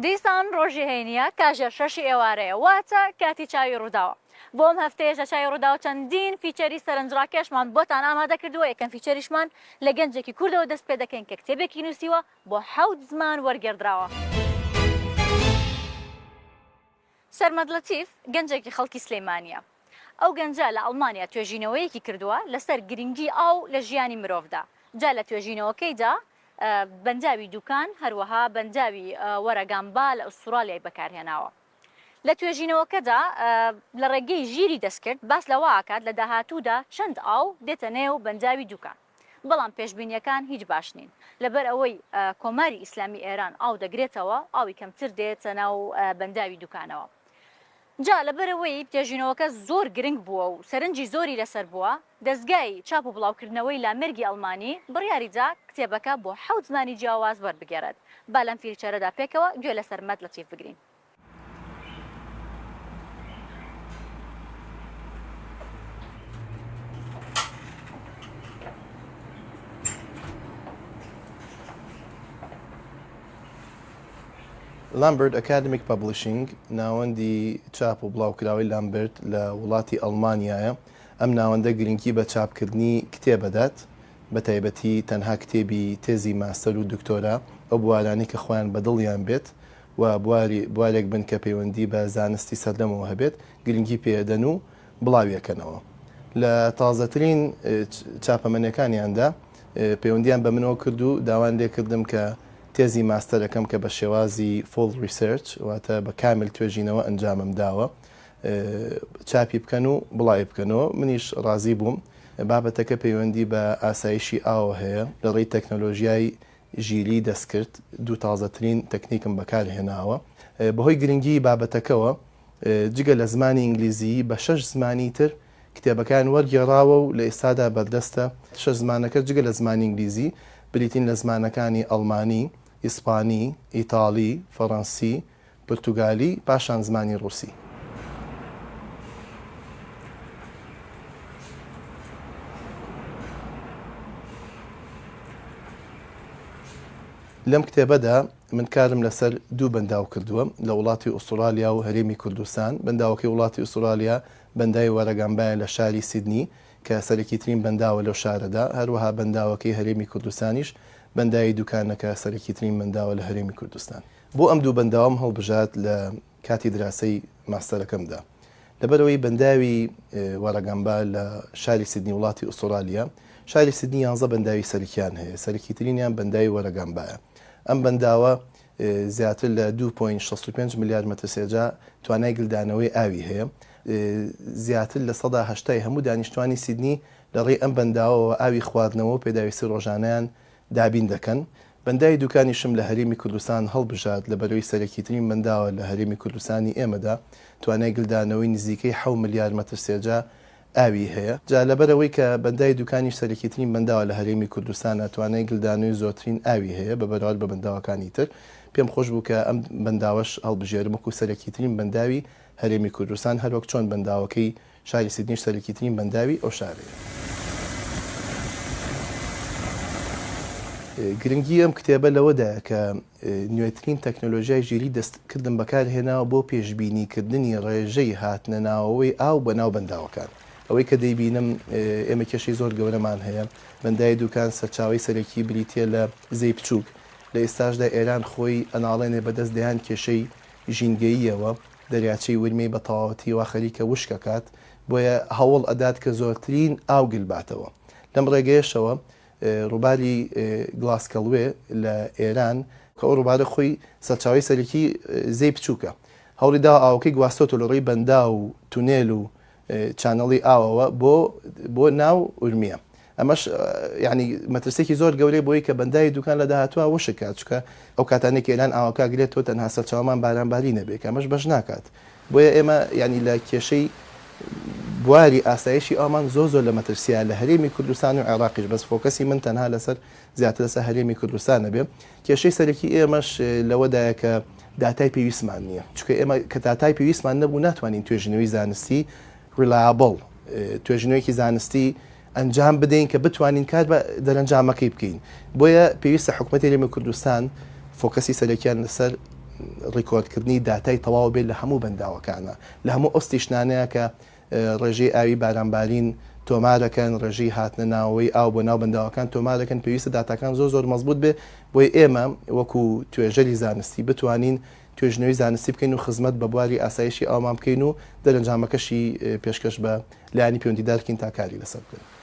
دیسان ڕۆژی هەینیە کاژێر شەشی ئێوارەیە واتە کاتی چاوی ڕووداوە. بۆم هەفتەیەژە چاوی ڕوودا و چەندین فیچەری سەرنجڕاکێشمان بۆتان ئامادە کردووە. یەکەم فیچەریشمان لە گەنجێکی کوردەوە دەست پێ دەکەین کە کتێبێکی نووسیوە بۆ 7 زمان وەرگێڕدراوە. سەرمەد لەتیف گەنجێکی خەڵکی سلەیمانیە. ئەو گەنجە لە ئەڵمانیا توێژینەوەیەکی کردووە لەسەر گرنگی ئاو لە ژیانی مرۆڤدا. جا لە توێژینەوەکەیدا بەنداوی دوکان هەروەها بەنداوی وەرەگامبا لە ئوسترالیای بەکارهێناوە. لە توێژینەوەکەدا لە ڕێگەی ژیری دەستکرد باس لەوە ئاکات لە داهاتوودا چەند ئاو دێتە نێو بەنداوی دوکان. بەڵام پێشبینیەکان هیچ باش نین. لەبەر ئەوەی کۆماری ئیسلامی ئێران ئاو دەگرێتەوە ئاوی کەمتر دێتە ناو بەنداوی دوکانەوە. جا لەبەرەوەی پێژینەوەکە زۆر گرنگ بووە و سەرنجی زۆری لەسەر بووە، دەستگای چاپ و بڵاوکردنەوەی لامێرگی ئەڵمانی بڕیاریدا کتێبەکە بۆ 7 زمانی جیاواز وەربگێڕێت. با لەم فیچەرەدا پێکەوە گوێ لە سەرمەد لەتیف بگرین. Lambert Academic Publishing ناوەندی چاپ و بڵاوکراوی لامبرت لە وڵاتی ئەڵمانیایە. ئەم ناوەندە گرنگی بە چاپکردنی کتێبەدات، بە تایبەتی تەنها کتێبی تێزی ماستەر و دکتۆرا ئەو بوارانی کە خۆیان بەدڵیان بێت و بوارێک بن کە پەیوەندی بە زانستی سەردەمەوە هەبێت گرنگی پێدەن و بڵاویەکەنەوە. لە تازەترین چاپەمەنەکانیاندا پەیوەندیان بە منەوە کرد و داوان لێکردم کە تێزی ماستەرەکەم کە بە شێوازی فۆڵ ریسێرچ واتە بە کامل توێژینەوە ئەنجامم داوە چاپی بکەن و بڵاوی بکەنەوە. منیش ڕازی بووم. بابەتەکە پەیوەندی بە ئاسایشی ئاوە هەیە لە ڕێی تەکنۆلۆژیای ژیری دەستکرد. دوو تازەترین تەکنیکم بەکارهێناوە. بەهۆی گرنگی بابەتەکەوە جگە لە زمانی ئینگلیزی بە 6 زمانی تر کتێبەکان وەرگێڕاوە و لە ئێستادا بەردەستە. 6 زمانەکە جگە لە زمانی ئینگلیزی بریتین لە زمانەکانی ئەڵمانی، ئیسپانی، ئیتاڵی، فەڕەنسی، پورتوگالی، پاشان زمانی ڕووسی. لەم کتێبەدا من کارم لەسەر دوو بەنداو کردووە لە وڵاتی ئوسترالیا و هەرێمی کوردستان. بەنداوەکەی وڵاتی ئوسترالیا بەندای وەرەگامبایە لە شاری سیدنی کە سەرەکیترین بەنداوە لەو شارەدا، هەروەها بەنداوەکەی هەرێمی کوردستانیش بەندای دوکانەکە سەرەکیترین بەنداوە لە هەرێمی کوردستان. بۆ ئەم دوو بەنداوم هەڵبژات لە کاتی دراسی ماستەرەکەمدا. لەبەرەوەی بەنداوی وەرەگامبا لە شاری سیدنی وڵاتی ئوسترالیا، شاری سیدنی 11 بەنداوی سەرکیان هەیە، سەرەکیترینیان بەنداوی وەرەگامبایە. ئەم بەنداوە زیاتر لە 2.65 میلیارد مەتر سێجا توانای گلدانەوەی ئاوی هەیە. زیاتر لە 180 هەموو دانیشتوانی سیدنی لەڕێی ئەم بەنداوەوە ئاوی خواردنەوە پێداویستی ڕۆژانەیان دابین دەکەن. بەندای دوکانیشم لە هەرێمی کوردستان هەڵبژات لە بەرەوەی سەرەکیترین بەنداوە لە هەرێمی کوردستانی ئێمەدا توانای گلدانەوەی نزیکەی 7 میلیارد مەتر سێجا ئاوی هەیە. جا لەبەرەوەی کە بەندای دوکانیش سەرەکیترین بەنداوە لە هەرێمی کوردستانە توانای گلدانەوەی زۆرترین ئاوی هەیە بە بەراورد بە بەنداوەکانی تر. پێم خۆش بوو کە ئەم بەنداوەش هەڵبژێرم وەکو سەرەکیترین بەنداوی هەرێمی کوردستان، هەروەک چۆن بەنداوەکەی شاری سیدنیش سەرەکیترین بەنداوی ئەو شارەیە. گرنگی ئەم کتێبە لەوەدایە کە نوێترین تەکنۆلۆژیای ژیری دەستکردن بەکارهێناوە بۆ پێشبینیکردنی ڕێژەی هاتنە ناوەوەی ئاو بەناو بەنداوەکان. ئەوەی کە دەیبینم ئێمە کێشەی زۆر گەورەمان هەیە. بەندای دوکان سەرچاوی سەرەکی بریتە لە زەی بچووک. لە ئێستاشدا ئێران خۆی ئەناڵێنێ بەدەست دەیان کێشەی ژینگەییەوە، دەریاچەی ورمەی بە تەواوەتی وا خەریکە وشکەکات، بۆیە هەوڵ ئەدات کە زۆرترین ئاو گلباتەوە. لەم ڕێگەیەشەوە ڕووباری گلاسکەڵوێ لە ئێران کە ئەو ڕووبارە خۆی سەرچاوی سەرەکی زەی بچووکە، هەوڵیدا ئاوەکەی گواستۆتە لە ڕێی بەندا و تونێل و چانەڵی ئاوەوە بۆ ناو ورمیە. ئەمەش یعنی مەترسێکی زۆر گەورەی بۆی کە بەندای دوکان لە داهاتوە وشکات، چکە ئەو کاتانێک ئێران ئاوەکە گرێتەوە تەنها سەرچاومان بارانباری نەبێت، ئەمەش بەش ناکات. بۆیە ئێمە ینی لە کێشەی بواری ئاسایشی ئامان زۆر لە مەترسیە لە هەرێمی کوردستان و عێراقیش، بەس فۆکەسی من تەنها لەسەر زیاتر لەسەر هەرێمی کوردستانە بێ. کێشەی سەرەکی ئێمەش لەوەدایە کە داتای پێویستمان نییە، چکە ئێمە کە داتای پێویستمان نەبوو ناتوانین توێژینەوەی زانستی ریلایبل توێژینەوەیکی زانستی ئەنجام بدەین کە بتوانین کار بە دەرەنجامەکەی بکەین. بۆیە پێویستە حکوومەتی هەرێمی کوردستان فۆکەسی سەرەکیان لەسەر ڕیکۆردکردنی داتای تەواو بێت لە هەموو بەنداوەکانە لە هەموو ئۆستیشنانەیە کە ڕێژەی ئاوی بارانبارین تۆمارەکەن ڕێژەی هاتنە ناوەوەی ئاو بۆ ناو بەنداوەکان تۆمارەکەن پێویستە داتاکان زۆر مەزبوط بێ بۆی ئێمە وەکو توێژەری زانستی بتوانین توێژنەوەی زانستی بکەین و خزمەت بە بواری ئاسایشی ئاومان بکەین و دەرەنجامەکەشی پێشکەش بە لایانی پەیوەندیدارکەین تا کاری لەسەر بکەین.